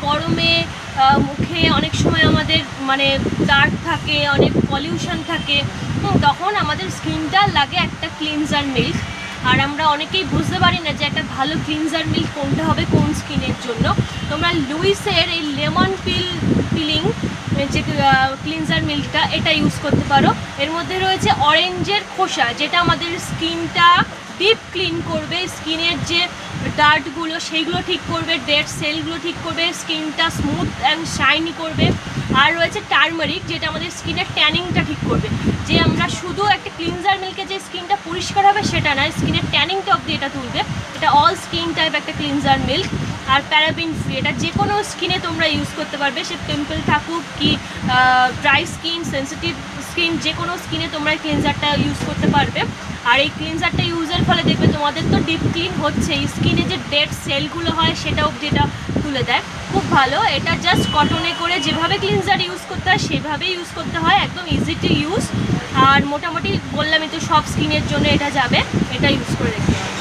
গরমে মুখে অনেক সময় আমাদের মানে ডার্ক থাকে, অনেক পলিউশন থাকে, তখন আমাদের স্কিনটা লাগে একটা ক্লিনজার মিল্ক। আর আমরা অনেকেই বুঝতে পারি না যে একটা ভালো ক্লিনজার মিল্ক কোনটা হবে কোন স্কিনের জন্য। তোমরা লুইসের এই লেমন পিলিং যে ক্লিনজার মিল্কটা এটা ইউজ করতে পারো। এর মধ্যে রয়েছে অরেঞ্জের খোসা, যেটা আমাদের স্কিনটা ডিপ ক্লিন করবে, স্কিনের যে ডার্টগুলো সেইগুলো ঠিক করবে, ডেড সেলগুলো ঠিক করবে, স্কিনটা স্মুথ অ্যান্ড শাইনি করবে। আর রয়েছে টার্মারিক, যেটা আমাদের স্কিনের ট্যানিংটা ঠিক করবে। যে আমরা শুধু একটা ক্লিনজার মিল্কে যে স্কিনটা পরিষ্কার হবে সেটা নয়, স্কিনের ট্যানিংটা অবধি এটা তুলবে। এটা অল স্কিন টাইপ একটা ক্লিনজার মিল্ক। আর প্যারাবিন ফ্রি, এটা যে কোনো স্কিনে তোমরা ইউজ করতে পারবে, সে পিম্পল থাকুক কি ড্রাই স্কিন, সেন্সিটিভ স্কিন, যে কোনো স্কিনে তোমরা এই ক্লিনজারটা ইউজ করতে পারবে। আর এই ক্লিনজারটা ইউজের ফলে দেখবে তোমাদের তো ডিপ ক্লিন হচ্ছে, স্কিনে যে ডেড সেলগুলো হয় সেটাও যেটা তুলে দেয়, খুব ভালো। এটা জাস্ট কটনে করে যেভাবে ক্লিনজার ইউজ করতে হয় সেভাবেই ইউজ করতে হয়, একদম ইজি টু ইউজ। আর মোটামুটি বললামই তো সব স্কিনের জন্য এটা যাবে, এটা ইউজ করে দেখতে হবে।